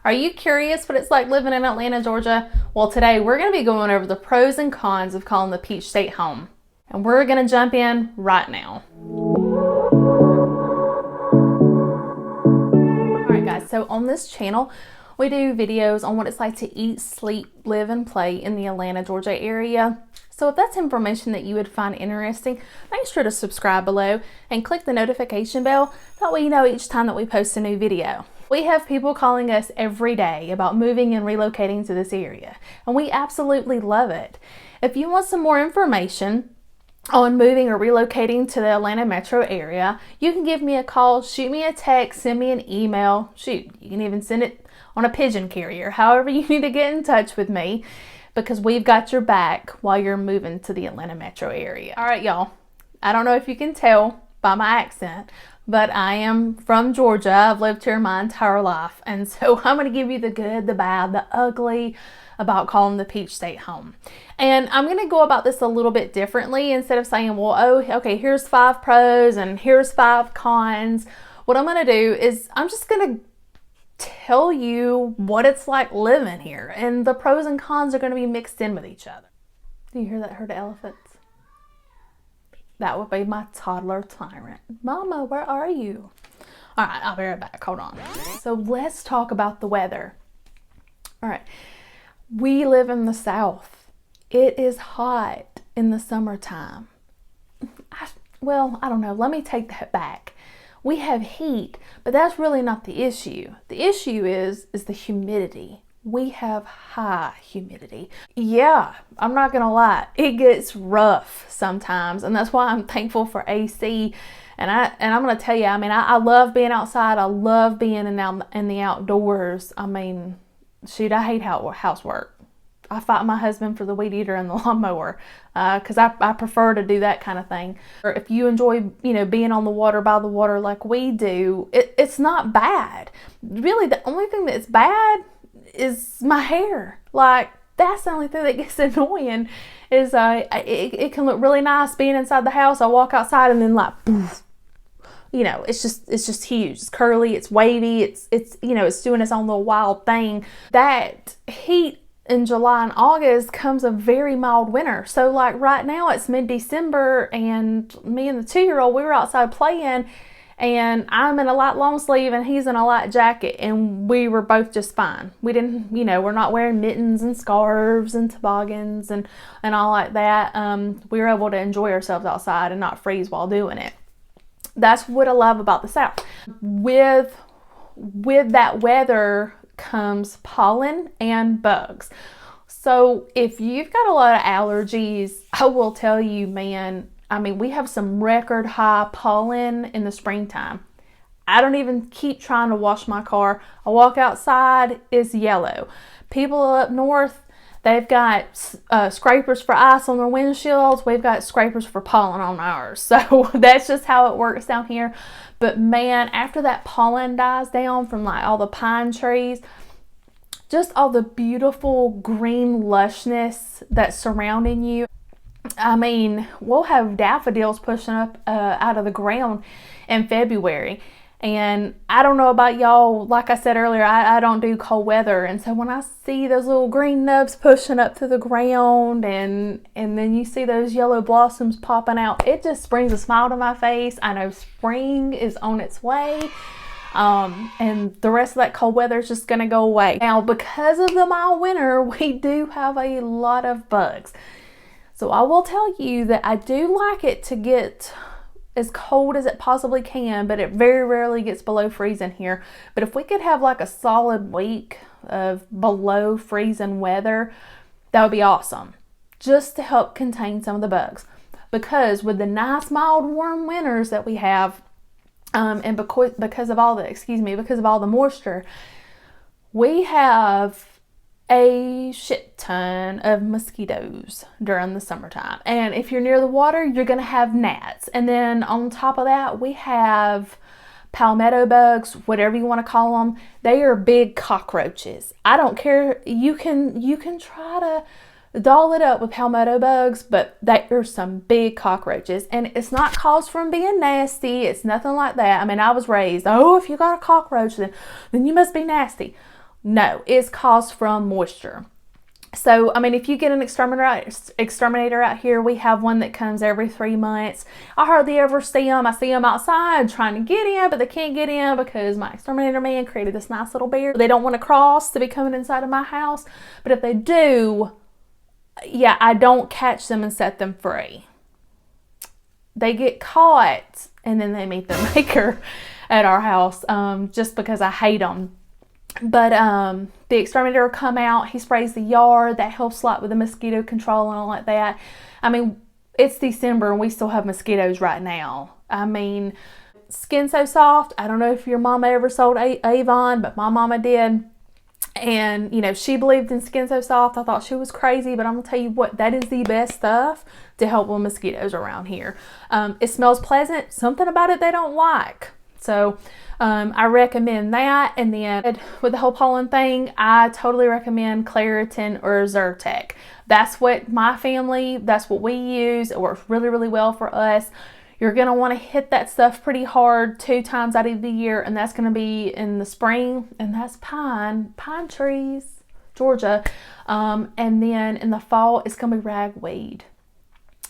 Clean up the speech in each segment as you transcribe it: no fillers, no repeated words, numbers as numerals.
Are you curious what it's like living in Atlanta, Georgia? Well, today we're going to be going over the pros and cons of calling the Peach State home. And we're going to jump in right now. Alright guys, so on this channel, we do videos on what it's like to eat, sleep, live, and play in the Atlanta, Georgia area. So if that's information that you would find interesting, make sure to subscribe below and click the notification bell. That way you know each time that we post a new video. We have people calling us every day about moving and relocating to this area, and we absolutely love it. If you want some more information on moving or relocating to the Atlanta metro area, you can give me a call, shoot me a text, send me an email. Shoot, you can even send it on a pigeon carrier. However you need to get in touch with me, because we've got your back while you're moving to the Atlanta metro area. All right, y'all. I don't know if you can tell by my accent, but I am from Georgia. I've lived here my entire life. And so I'm going to give you the good, the bad, the ugly about calling the Peach State home. And I'm going to go about this a little bit differently. Instead of saying, well, oh, okay, here's 5 pros and here's 5 cons. What I'm going to do is I'm just going to tell you what it's like living here, and the pros and cons are going to be mixed in with each other. Do you hear that herd of elephants? That would be my toddler tyrant. Mama, where are you? All right, I'll be right back. Hold on. So let's talk about the weather. All right, we live in the South. It is hot in the summertime. Well, I don't know. Let me take that back. We have heat, but that's really not the issue. The issue is the humidity. We have high humidity. Yeah, I'm not gonna lie, it gets rough sometimes, and that's why I'm thankful for AC. And I'm gonna tell you, I mean, I love being outside. I love being in the outdoors. I mean, shoot, I hate housework. I fight my husband for the weed eater and the lawnmower because I prefer to do that kind of thing. Or if you enjoy, being on the water, by the water like we do, it's not bad. Really, the only thing that's bad is my hair. Like, that's the only thing that gets annoying is it can look really nice being inside the house. I walk outside and then like, poof, it's just huge. It's curly, it's wavy, it's doing its own little wild thing. That heat in July and August comes a very mild winter. So like right now it's mid-December, and me and the 2-year-old, we were outside playing, and I'm in a light long sleeve and he's in a light jacket, and we were both just fine. We didn't, we're not wearing mittens and scarves and toboggans and all like that. We were able to enjoy ourselves outside and not freeze while doing it. That's what I love about the South. With that weather comes pollen and bugs. So if you've got a lot of allergies, I will tell you, man, I mean, we have some record high pollen in the springtime. I don't even keep trying to wash my car. I walk outside, it's yellow. People up north, they've got scrapers for ice on their windshields. We've got scrapers for pollen on ours. So that's just how it works down here. But man, after that pollen dies down from like all the pine trees, just all the beautiful green lushness that's surrounding you. I mean, we'll have daffodils pushing up out of the ground in February. And I don't know about y'all, like I said earlier, I don't do cold weather. And so when I see those little green nubs pushing up to the ground and then you see those yellow blossoms popping out, it just brings a smile to my face. I know spring is on its way. And the rest of that cold weather is just going to go away. Now, because of the mild winter, we do have a lot of bugs. So I will tell you that I do like it to get as cold as it possibly can, but it very rarely gets below freezing here. But if we could have like a solid week of below freezing weather, that would be awesome, just to help contain some of the bugs. Because with the nice mild warm winters that we have, and because of all the moisture, we have a shit ton of mosquitoes during the summertime. And if you're near the water, you're going to have gnats. And then on top of that, we have palmetto bugs, whatever you want to call them. They are big cockroaches. I don't care. You can try to doll it up with palmetto bugs, but they are some big cockroaches. And it's not caused from being nasty. It's nothing like that. I mean, I was raised, oh, if you got a cockroach, then you must be nasty. No, it's caused from moisture. So, I mean, if you get an exterminator out here, we have one that comes every 3 months. I hardly ever see them. I see them outside trying to get in, but they can't get in because my exterminator man created this nice little barrier. They don't want to cross to be coming inside of my house. But if they do, yeah, I don't catch them and set them free. They get caught and then they meet their maker at our house, just because I hate them. But the exterminator will come out, he sprays the yard, that helps a lot with the mosquito control and all like that. I mean, it's December and we still have mosquitoes right now. I mean, Skin So Soft, I don't know if your mama ever sold Avon, but my mama did. And, you know, she believed in Skin So Soft. I thought she was crazy, but I'm going to tell you what, that is the best stuff to help with mosquitoes around here. It smells pleasant. Something about it they don't like. So I recommend that. And then with the whole pollen thing, I totally recommend Claritin or Zyrtec. That's what my family, that's what we use. It works really, really well for us. You're going to want to hit that stuff pretty hard 2 times out of the year, and that's going to be in the spring, and that's pine trees, Georgia. And then in the fall, it's going to be ragweed.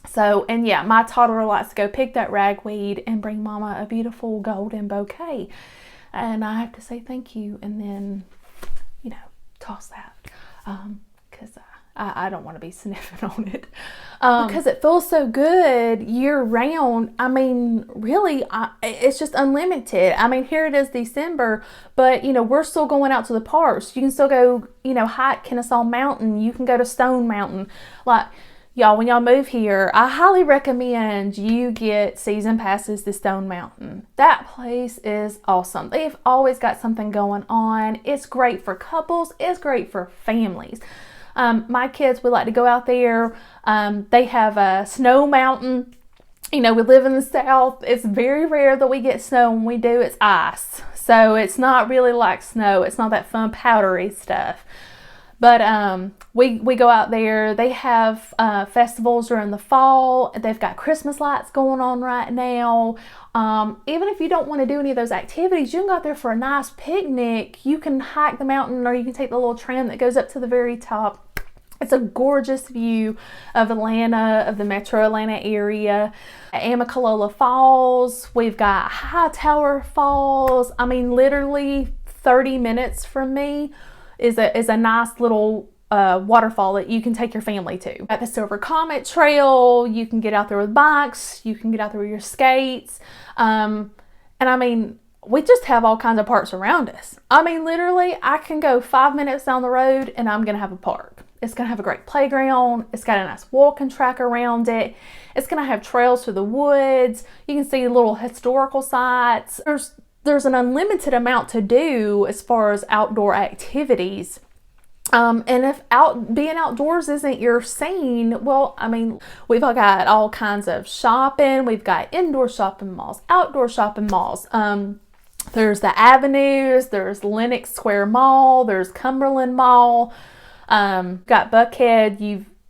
So, and yeah, my toddler likes to go pick that ragweed and bring mama a beautiful golden bouquet. And I have to say thank you and then, you know, toss that. Because I don't want to be sniffing on it. Because it feels so good year round. I mean, really, it's just unlimited. I mean, here it is December, but, you know, we're still going out to the parks. You can still go, you know, hike Kennesaw Mountain. You can go to Stone Mountain. Like, y'all, when y'all move here, I highly recommend you get season passes to Stone Mountain. That place is awesome. They've always got something going on. It's great for couples. It's great for families. My kids would like to go out there. They have a snow mountain. You know, we live in the South. It's very rare that we get snow. When we do, it's ice. So it's not really like snow. It's not that fun powdery stuff. But we go out there. They have festivals during the fall. They've got Christmas lights going on right now. Even if you don't want to do any of those activities, you can go out there for a nice picnic. You can hike the mountain, or you can take the little tram that goes up to the very top. It's a gorgeous view of Atlanta, of the metro Atlanta area. Amicalola Falls. We've got Hightower Falls. I mean, literally 30 minutes from me is a nice little waterfall that you can take your family to. At the Silver Comet Trail, you can get out there with bikes, you can get out there with your skates. And I mean, we just have all kinds of parks around us. I mean, literally, I can go 5 minutes down the road and I'm going to have a park. It's going to have a great playground. It's got a nice walking track around it. It's going to have trails through the woods. You can see little historical sites. There's an unlimited amount to do as far as outdoor activities. And if being outdoors isn't your scene, well, I mean, we've all got all kinds of shopping. We've got indoor shopping malls, outdoor shopping malls. There's the Avenues, there's Lenox Square Mall, there's Cumberland Mall, got Buckhead.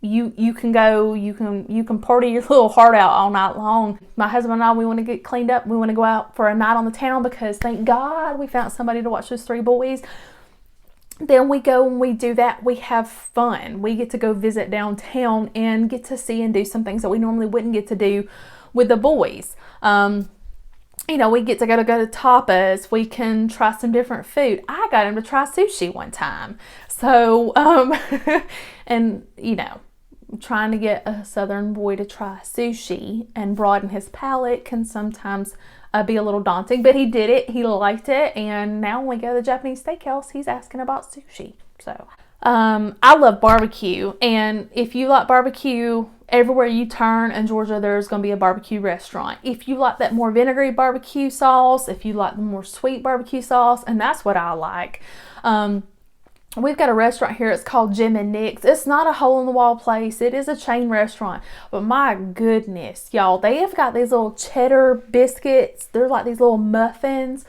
You can go, you can party your little heart out all night long. My husband and I, we want to get cleaned up. We want to go out for a night on the town because thank God we found somebody to watch those 3 boys. Then we go and we do that. We have fun. We get to go visit downtown and get to see and do some things that we normally wouldn't get to do with the boys. You know, we get to go to tapas. We can try some different food. I got him to try sushi one time. So, and you know, trying to get a Southern boy to try sushi and broaden his palate can sometimes be a little daunting, but he did it. He liked it. And now when we go to the Japanese steakhouse, he's asking about sushi. So, I love barbecue. And if you like barbecue, everywhere you turn in Georgia, there's going to be a barbecue restaurant. If you like that more vinegary barbecue sauce, if you like the more sweet barbecue sauce, and that's what I like. We've got a restaurant here. It's called Jim and Nick's. It's not a hole-in-the-wall place. It is a chain restaurant. But my goodness, y'all, they have got these little cheddar biscuits. They're like these little muffins.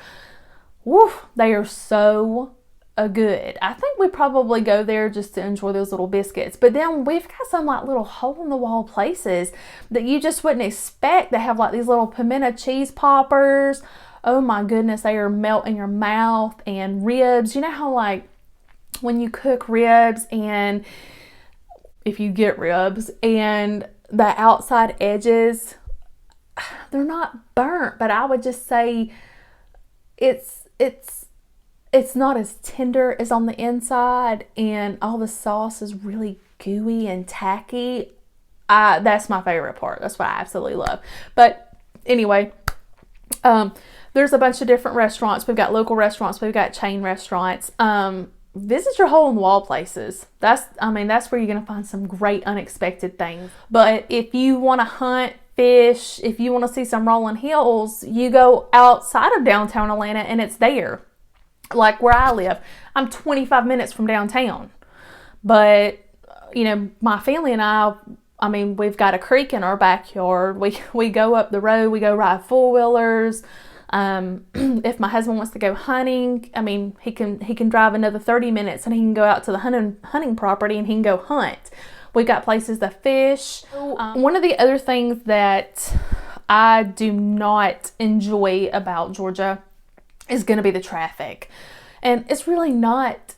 Woo, they are so good. I think we probably go there just to enjoy those little biscuits. But then we've got some like little hole-in-the-wall places that you just wouldn't expect. They have like these little pimento cheese poppers. Oh my goodness, they are melt in your mouth. And ribs. You know how like when you cook ribs, and if you get ribs, and the outside edges, they're not burnt, but I would just say it's not as tender as on the inside, and all the sauce is really gooey and tacky. That's my favorite part. That's what I absolutely love. But anyway, there's a bunch of different restaurants. We've got local restaurants. We've got chain restaurants. Visit your hole-in-the-wall places. That's where you're going to find some great unexpected things. But if you want to hunt, fish, if you want to see some rolling hills, you go outside of downtown Atlanta and it's there. Like where I live, I'm 25 minutes from downtown. But, my family and we've got a creek in our backyard. We go up the road, we go ride four-wheelers. If my husband wants to go hunting, he can drive another 30 minutes and he can go out to the hunting property and he can go hunt. We've got places to fish. One of the other things that I do not enjoy about Georgia is going to be the traffic. And it's really not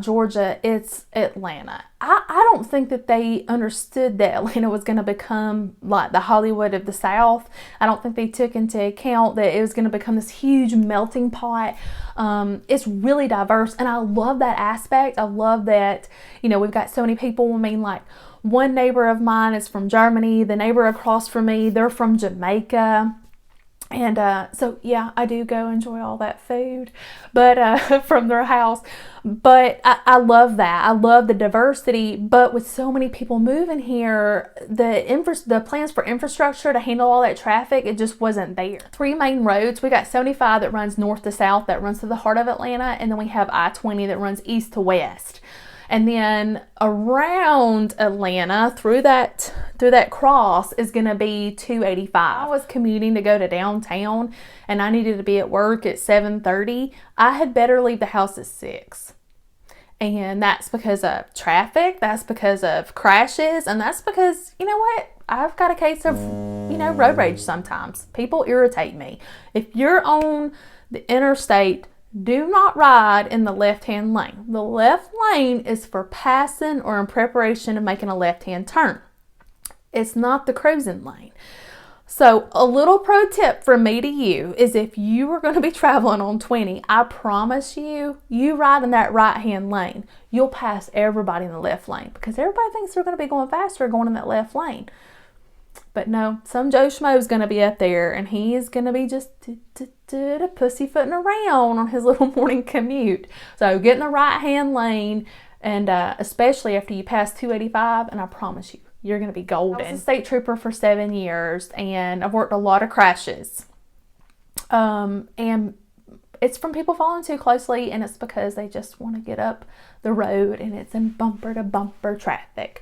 Georgia, it's Atlanta. I don't think that they understood that Atlanta was going to become like the Hollywood of the South. I don't think they took into account that it was going to become this huge melting pot. It's really diverse, and I love that aspect. I love that, we've got so many people. Like one neighbor of mine is from Germany. The neighbor across from me, they're from Jamaica. And so, yeah, I do go enjoy all that food, but from their house. But I love that. I love the diversity. But with so many people moving here, the plans for infrastructure to handle all that traffic, it just wasn't there. 3 main roads. We got 75 that runs north to south, that runs to the heart of Atlanta. And then we have I-20 that runs east to west. And then around Atlanta, through that cross, is going to be 285. I was commuting to go to downtown, and I needed to be at work at 7:30. I had better leave the house at 6. And that's because of traffic, that's because of crashes, and that's because, you know what? I've got a case of, road rage sometimes. People irritate me. If you're on the interstate, do not ride in the left-hand lane. The left lane is for passing or in preparation of making a left-hand turn. It's not the cruising lane. So a little pro tip from me to you is if you are going to be traveling on 20, I promise you ride in that right-hand lane. You'll pass everybody in the left lane because everybody thinks they're going to be going faster going in that left lane. But no, some Joe Schmo is going to be up there and he is going to be just pussyfooting around on his little morning commute. So get in the right-hand lane, and especially after you pass 285, and I promise you, you're going to be golden. I was a state trooper for 7 years, and I've worked a lot of crashes. And it's from people following too closely, and it's because they just want to get up the road, and it's in bumper-to-bumper traffic.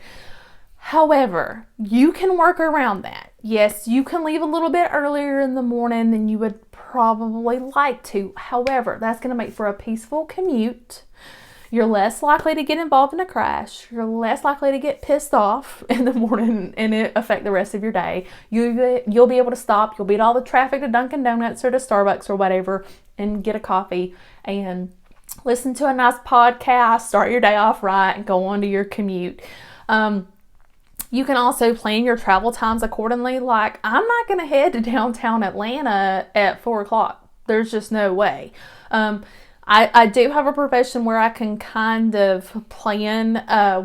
However, you can work around that. Yes, you can leave a little bit earlier in the morning than you would probably like to. However, that's going to make for a peaceful commute. You're less likely to get involved in a crash. You're less likely to get pissed off in the morning and it affect the rest of your day. You'll be able to stop. You'll beat all the traffic to Dunkin' Donuts or to Starbucks or whatever and get a coffee and listen to a nice podcast, start your day off right, and go on to your commute. You can also plan your travel times accordingly. Like, I'm not going to head to downtown Atlanta at 4 o'clock. There's just no way. I do have a profession where I can kind of plan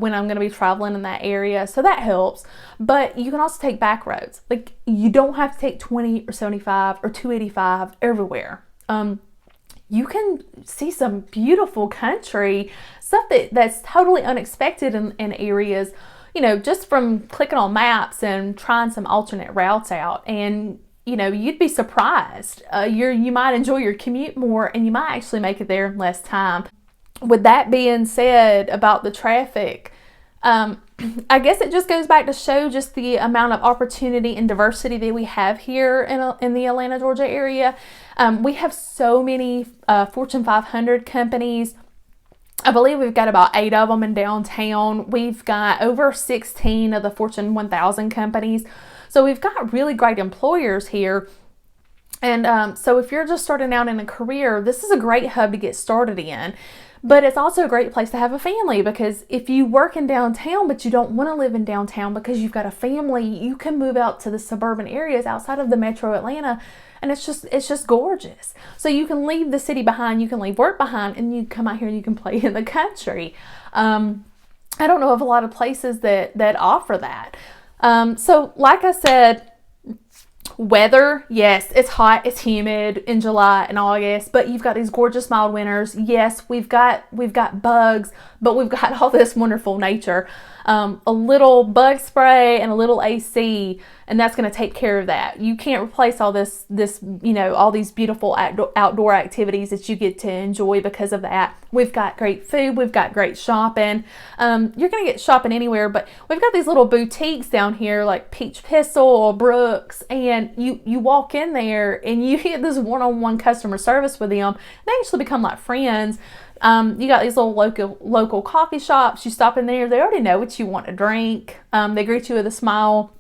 when I'm going to be traveling in that area. So that helps. But you can also take back roads. Like, you don't have to take 20 or 75 or 285 everywhere. You can see some beautiful country, stuff that's totally unexpected in areas, just from clicking on maps and trying some alternate routes out. And, you'd be surprised. You might enjoy your commute more, and you might actually make it there in less time. With that being said about the traffic, I guess it just goes back to show just the amount of opportunity and diversity that we have here in the Atlanta, Georgia area. We have so many Fortune 500 companies. I believe we've got about 8 of them in downtown. We've got over 16 of the Fortune 1000 companies. So we've got really great employers here. And so if you're just starting out in a career, this is a great hub to get started in. But it's also a great place to have a family, because if you work in downtown but you don't want to live in downtown because you've got a family, you can move out to the suburban areas outside of the metro Atlanta, and it's just gorgeous. So you can leave the city behind, you can leave work behind, and you come out here and you can play in the country. I don't know of a lot of places that offer that. So like I said, weather, yes, it's hot, it's humid in July and August, but you've got these gorgeous mild winters. Yes, we've got bugs, but we've got all this wonderful nature. A little bug spray and a little AC, and that's going to take care of that. You can't replace all this, all these beautiful outdoor activities that you get to enjoy because of that. We've got great food, we've got great shopping. You're going to get shopping anywhere, but we've got these little boutiques down here like Peach Pistol or Brooks, and you walk in there and you get this one-on-one customer service with them. They actually become like friends. You got these little local coffee shops. You stop in there, they already know what you want to drink. They greet you with a smile.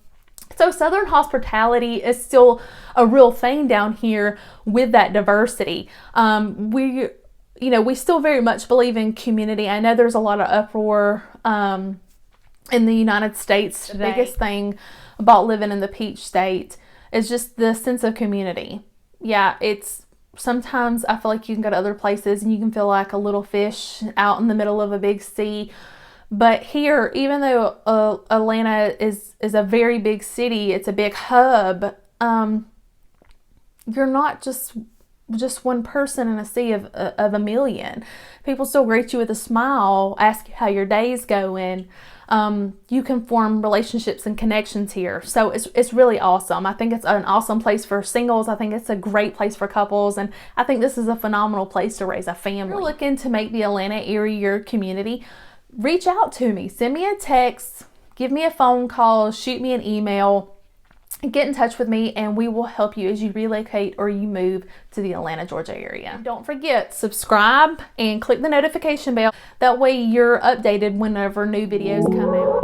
So Southern hospitality is still a real thing down here with that diversity. We still very much believe in community. I know there's a lot of uproar in the United States. The biggest thing about living in the Peach State is just the sense of community. Yeah, sometimes I feel like you can go to other places and you can feel like a little fish out in the middle of a big sea. But here, even though Atlanta is a very big city, it's a big hub, you're not just one person in a sea of a million. People still greet you with a smile, ask you how your day's going. You can form relationships and connections here. So it's really awesome. I think it's an awesome place for singles. I think it's a great place for couples. And I think this is a phenomenal place to raise a family. If you're looking to make the Atlanta area your community, reach out to me. Send me a text, give me a phone call, shoot me an email, get in touch with me, and we will help you as you relocate or you move to the Atlanta, Georgia area. And don't forget, subscribe and click the notification bell. That way you're updated whenever new videos come out.